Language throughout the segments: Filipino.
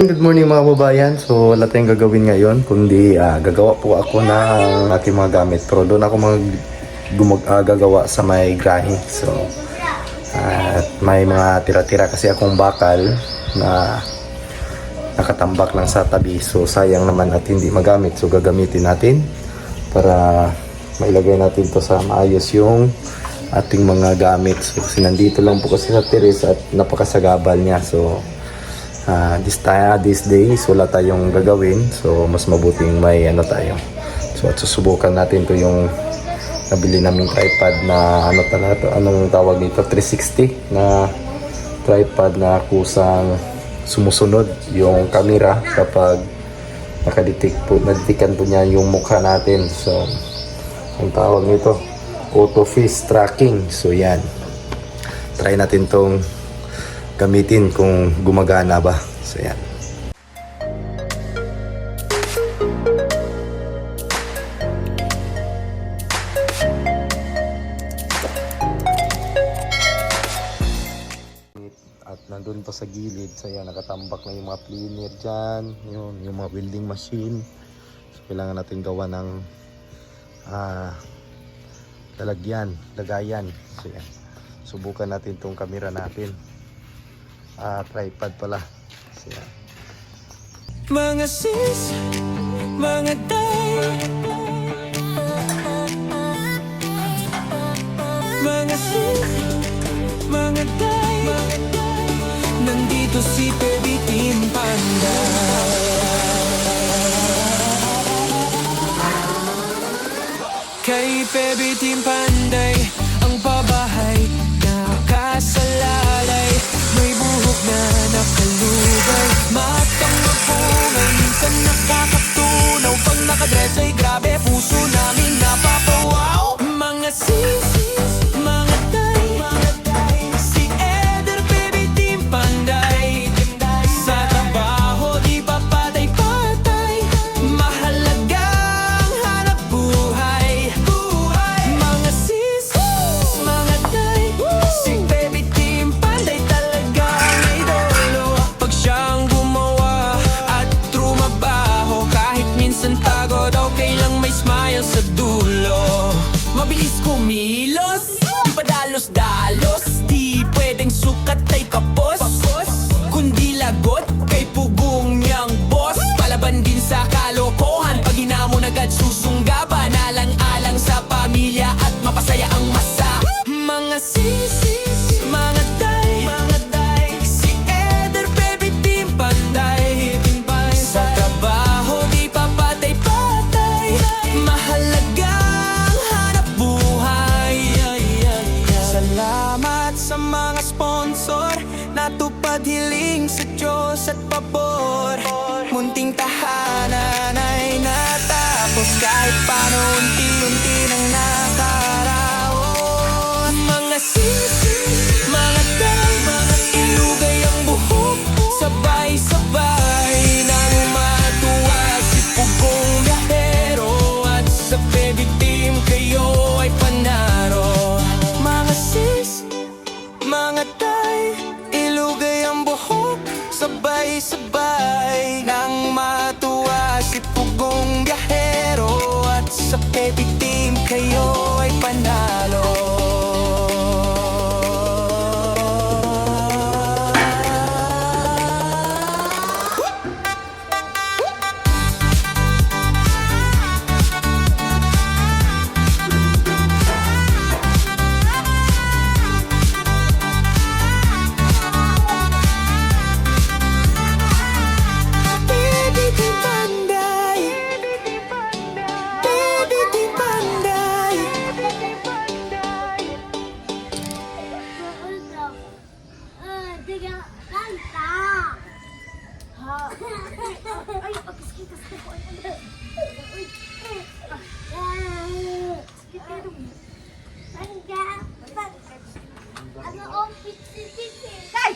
Good morning mga kababayan. So wala tayong gagawin ngayon kundi gagawa po ako ng aking mga gamit. Pero doon ako gagawa sa may grahe. So at may mga tira-tira kasi akong bakal na nakatambak lang sa tabi. So sayang naman at hindi magamit. So gagamitin natin para mailagay natin to sa maayos yung ating mga gamit. So kasi nandito lang po kasi sa terrace at napakasagabal niya. So these days wala tayong gagawin, so mas mabuting may tayo. So at susubukan natin to yung nabili naming tripod na anong tawag dito, 360 na tripod na kusang sumusunod yung camera kapag nadetikan po niya yung mukha natin. So ang tawag nito, auto face tracking. So yan, try natin tong gamitin kung gumagana ba. So yan. At nandun pa sa gilid, so yan, nakatambak na yung mga planer dyan, yung mga welding machine. So kailangan natin gawa ng lagayan. So yan, subukan natin tong camera natin. Tripod pala. So, yeah. Mga sis, mga day, mga sis, mga day, nandito si Baby Team Panda. Kay Baby Team Panday ang pabahay nakasalalay, may buhok na nakalugay, matang mapunay, minsan nakakatunaw. Pag nakadress ay grabe, puso namin napapawaw. Mga sis, mga day, si Eder, Baby Team Panday. Sa trabaho di pa patay-patay, mahalagang hanap buhay. Mga sis, mga day, si Baby Team Panday talaga ang idolo. Pag siyang gumawa at trumabaho, kahit minsan pagod, okay lang may smile sa dulo. Mabilis kumilos, di padalos-dalos, di pwedeng sukat ay kapos, kundi lagot kay pugong niyang boss. Palaban din sa kalokohan, pag hinamon agad susunggaban, alang-alang sa pamilya at mapasaya ang masa. Mga sis, mga day, si Eder, Baby Team Panday. Sa trabaho di pa patay-patay, mahalagang hanap buhay. Salamat sa mga sponsor, natupad hiling sa Diyos at pabor. Munting tahanan ay natapos, kahit paano unti-unti nang nakaraos. Mga sis, mga day, ilugay ang buhok, sabay-sabay nang matuwa si Pugong Biyahero. At sa Baby Team kayo ay panaro. Mga sis, mga day, ilugay ang buhok, sabay-sabay nang matuwa si Pugong Biyahero. At sa Baby Team kayo ay panalo. Baby Team Panday, Baby Team Panday. Tiga kanta. Ha. Ay, pagkita sa ko. Uy. Kita dong. Panda. Ano ang pitsiti? Kay.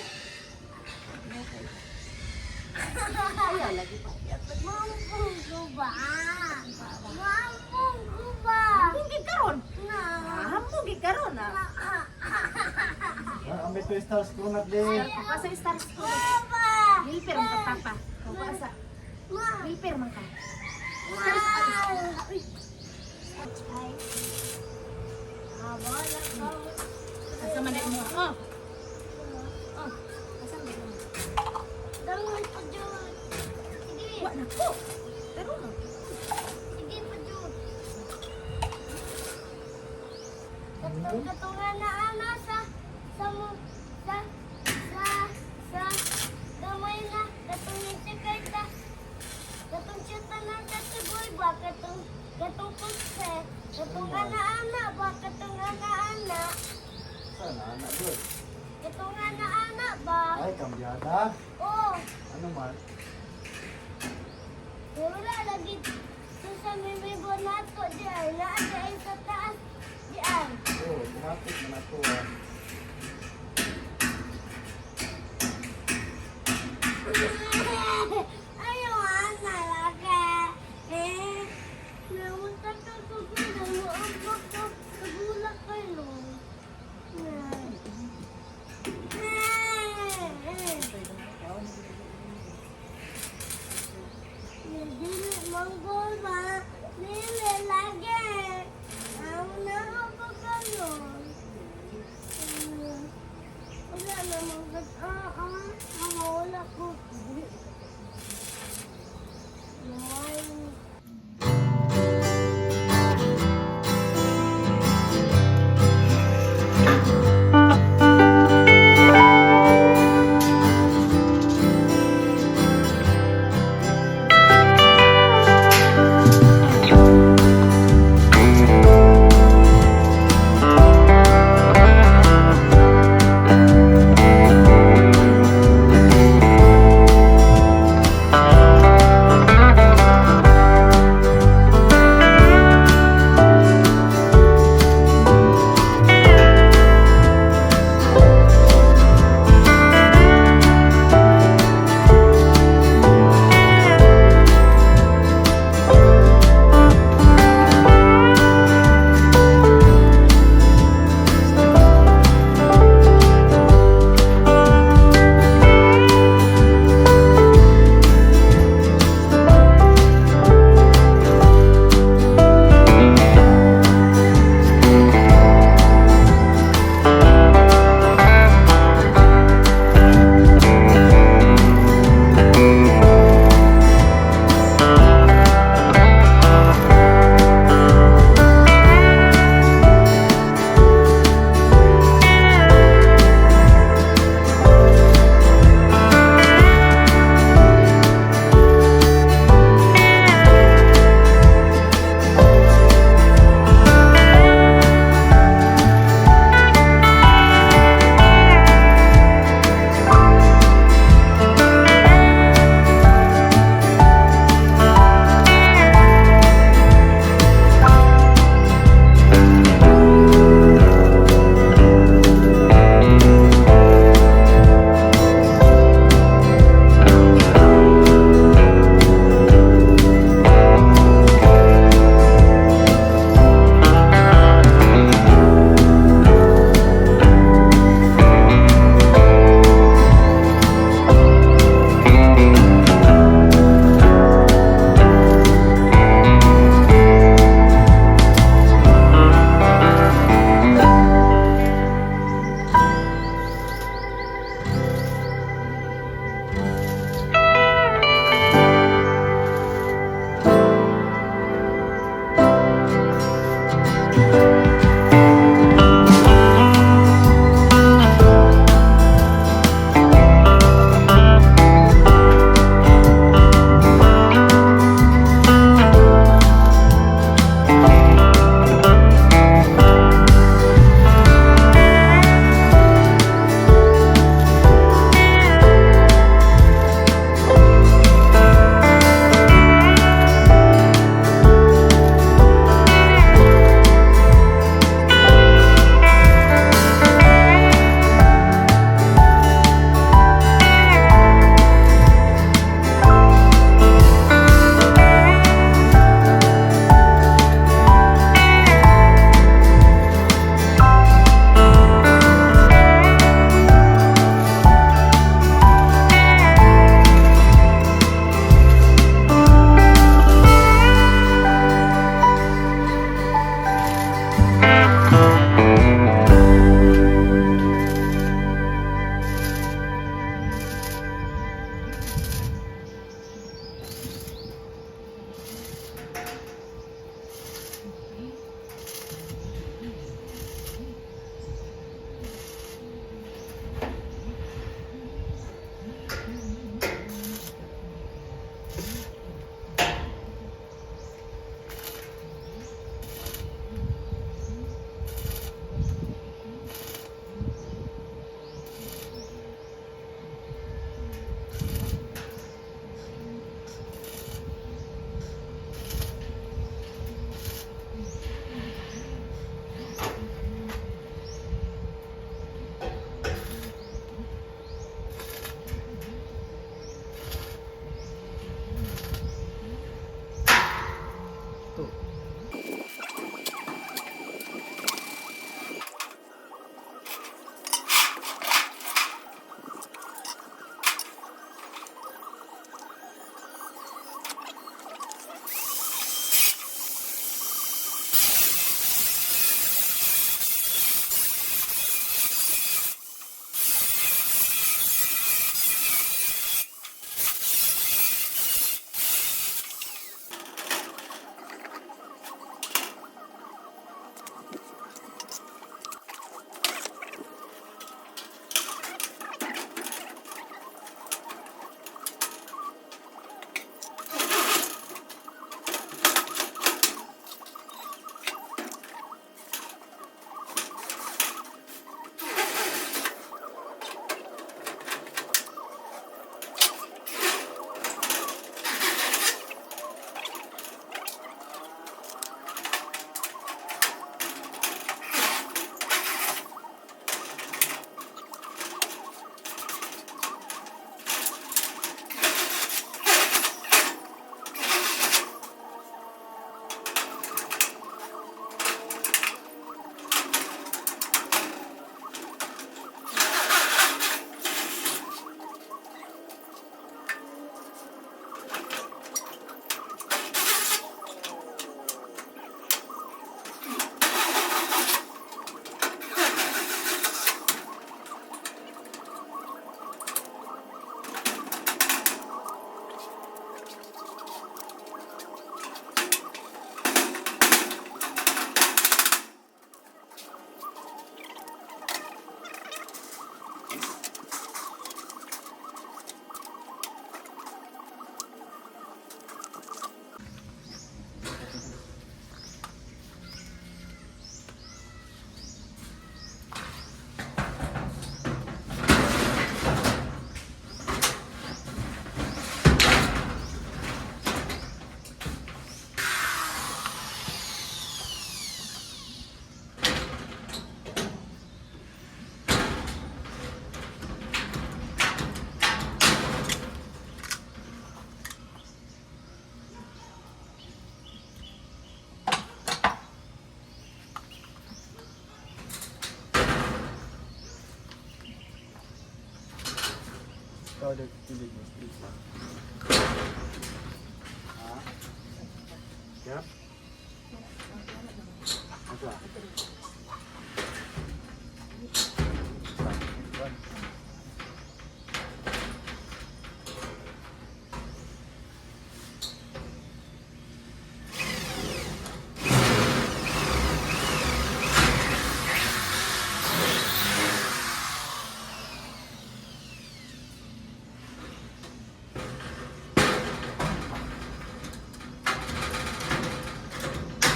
Ay, lagi pa. Mampung guba. Mampung guba. Mungkin karon. Nah, mungkin karon ah. Ambit to stars ko na din. Papa sa stars ko. Milper ang papa. Player man ka. Asa man dai mo? Oh. Oh. Asa man mo? Wa na ko. Pero no. Katungan na ana sa gamay na katungin si Kaita katong syuta na katiboy ba katong putse katong ana ba katong ana Sana, anak doon. katong ana ba Ay, kambyada. oh Ano man? wala lagi sa mimibo nato diyan naa sa taas diyan Oo, bumapit na ako. Ayaw ana lagi. Namunta ka ko kung namuambak ka. Nagulak kayo. Dili manggol ba? Dili lagi. Ang ako kayo. Wala naman wala ko.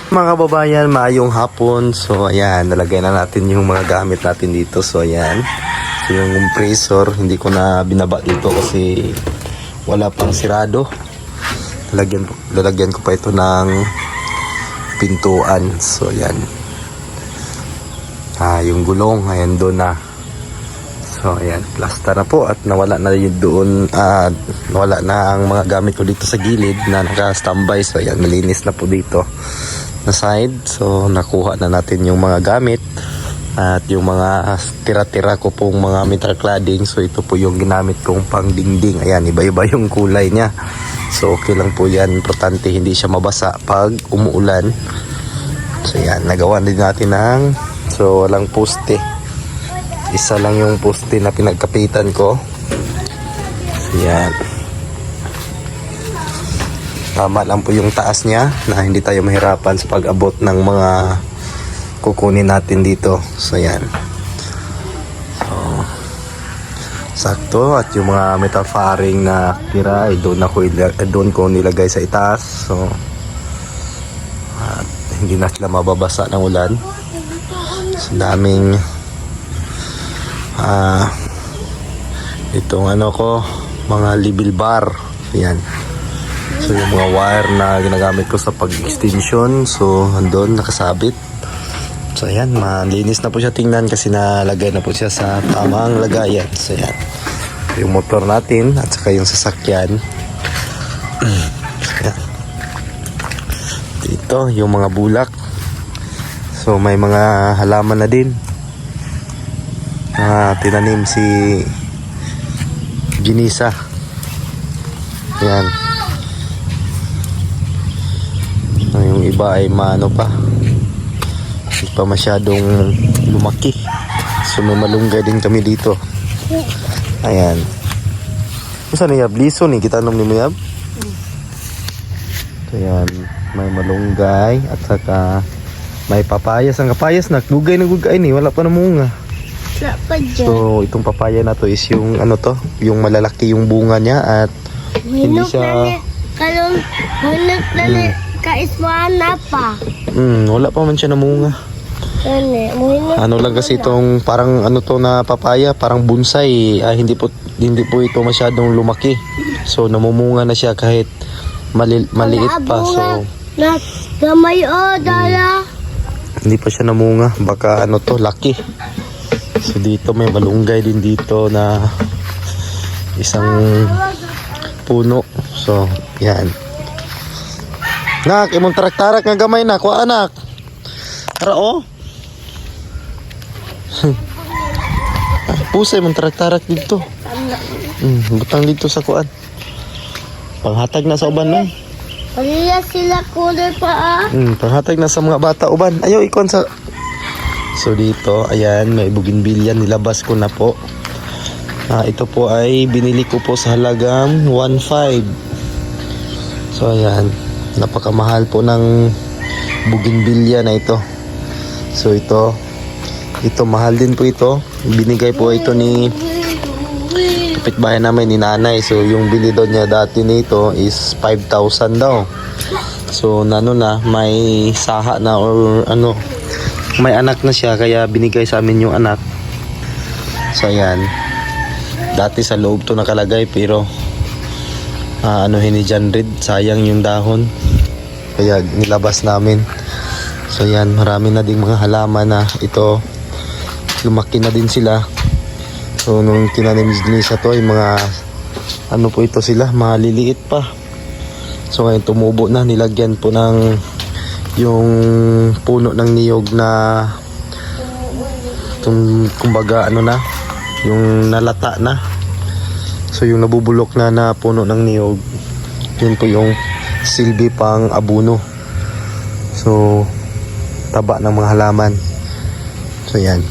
Mga kababayan, maayong hapon. So ayan, nalagay na natin yung mga gamit natin dito. So ayan, so yung compressor hindi ko na binaba dito kasi wala pang sirado. Lalagyan ko pa ito ng pintuan. So ayan, yung gulong ayan doon na. So ayan, plasta na po at nawala na yun doon. Nawala na ang mga gamit ko dito sa gilid na naka-standby. So ayan, malinis na po dito na side. So nakuha na natin yung mga gamit at yung mga tira-tira ko pong mga metal cladding. So ito po yung ginamit kong pang dingding. Ayan, iba-iba yung kulay niya. So okay lang po yan, importante hindi siya mabasa pag umuulan. So yan, nagawa din natin ng walang poste, isa lang yung poste na pinagkapitan ko. So yan, tama lang po yung taas niya na hindi tayo mahirapan sa pag-abot ng mga kukunin natin dito. So yan, so sakto. At yung mga metal faring na tira ay doon ko nilagay sa itaas. So at hindi na sila mababasa ng ulan. So daming itong ano ko, mga libil bar. Yan. So yung mga wire na ginagamit ko sa pag-extension, so andun nakasabit. So ayan, malinis na po siya tingnan kasi nalagay na po siya sa tamang lagayan. So ayan, yung motor natin at saka yung sasakyan. Ayan. Dito yung mga bulak. So may mga halaman na din. Tinanim si Ginisa. Yan. Yung iba ay maano pa, hindi pa masyadong lumaki. So may malunggay din kami dito. Ayan. Saan na yab? Liso ni kita nom ni Mayab. So yan, may malunggay at saka may papayas. Ang papayas na gugay ni, wala pa namunga. So itong papaya na to is yung ano to, yung malalaki yung bunga niya at hindi siya kaiswana pa. Wala pa man siya namunga. Ano lang kasi itong parang ano to na papaya, parang bonsai. Hindi po ito masyadong lumaki. So namumunga na siya kahit maliit pa. So gamay dala. Hindi pa siya namunga, baka ano to, laki. So dito may malunggay din dito na isang puno. So yan. Nak, imong tarak-tarak nga gamay na, kuha anak. Tara oh. Pusay mong tarak-tarak dito. Butang dito sa kuan. Panghatag na sa uban no. Pagila sila kulay pa Panghatag na sa mga bata uban. Ayaw ikon sa. So dito, ayan, may bougainvillea, nilabas ko na po. Ito po ay binili ko po sa halagang 1.5. So ayan, napakamahal po ng bougainvillea na ito. So ito mahal din po ito. Binigay po ito ni kapitbahay namin, ni nanay. So yung bili daw niya dati nito is 5,000 daw. So nano na, may saha na or ano, may anak na siya kaya binigay sa amin yung anak. So ayan, dati sa loob to nakalagay pero ni John Reed, sayang yung dahon kaya nilabas namin. So ayan, marami na ding mga halaman na ito, lumaki na din sila. So nung tinanim din sa to ay mga ano po ito sila, maliliit pa. So ngayon tumubo na, nilagyan po ng yung puno ng niyog na kumbaga ano na, yung nalata na. So yung nabubulok na puno ng niyog, yun po yung silbi pang abuno. So taba ng mga halaman. So yan.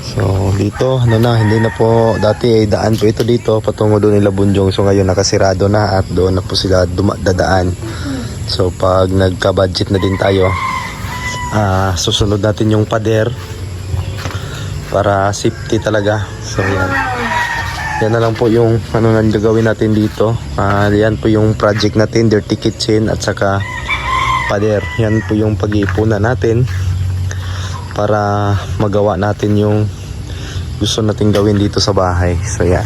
So dito, hindi na po, dati ay daan po ito dito patungo doon nila Bunjong. So ngayon nakasirado na at doon na po sila dadaan. So pag nagka-budget na din tayo, susunod natin yung pader para safety talaga. So yan na lang po yung nang gagawin natin dito. Yan po yung project natin, dirty kitchen at saka pader. Yan po yung pag-iipunan natin para magawa natin yung gusto nating gawin dito sa bahay. So yan,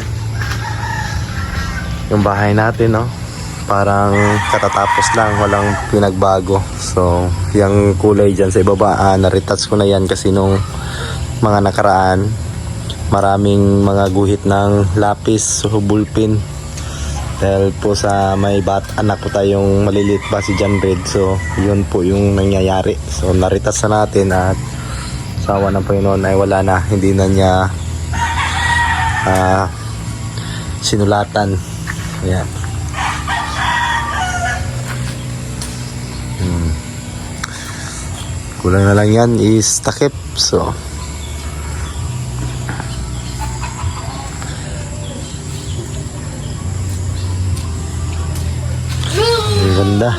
yung bahay natin, no, parang katatapos lang, walang pinagbago. So yung kulay dyan sa ibaba, na-retouch ko na yan kasi nung mga nakaraan maraming mga guhit ng lapis o ballpen dahil po sa may anak ko tayong maliliit pa, si John Red. So yun po yung nangyayari. So na-retouch na natin at sawa ng Panginoon ay wala na, hindi na niya sinulatan. Ayan. Kulang na lang yan is takip. So ang ganda.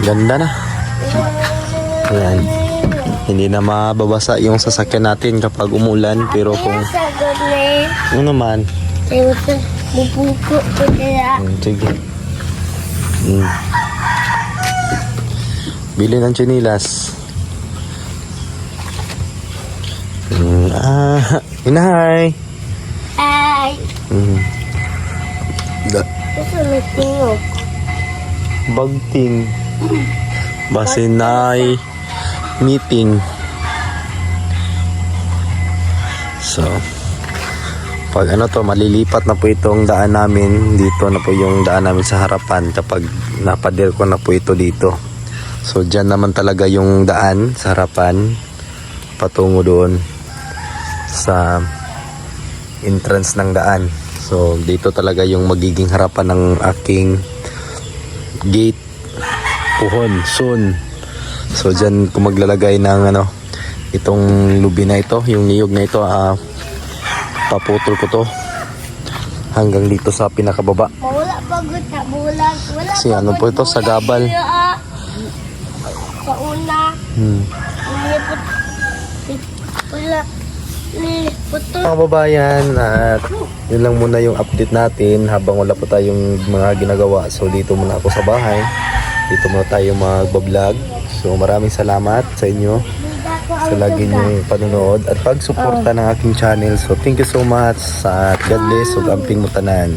Ganda na. Ayan. Hindi na mababasa yung sasakyan natin kapag umulan, pero kung Sagot na ano naman, bubuko ko kaya. sige. Bili ng chinilas. Inahay. Ay, gusto may tingog. Bagting. Basinay. Meeting. So pag malilipat na po itong daan namin. Dito na po yung daan namin sa harapan kapag napader ko na po ito dito. So dyan naman talaga yung daan sa harapan patungo doon sa entrance ng daan. So dito talaga yung magiging harapan ng aking gate puhon soon. So dyan kung maglalagay ng itong lubi na ito, yung niyog na ito, paputol ko to hanggang dito sa pinakababa. Mawala pagod na bulag. Wala Kasi ano po ito, sa gabal. Sa una. Nilipot. Wala. Nilipot to. Mga kababayan, at yun lang muna yung update natin habang wala pa tayong mga ginagawa. So dito muna ako sa bahay. Dito muna tayo magbablog. So maraming salamat sa inyo sa lagi niyong panonood at pagsuporta ng aking channel. So thank you so much at God bless ug amping mo tanan.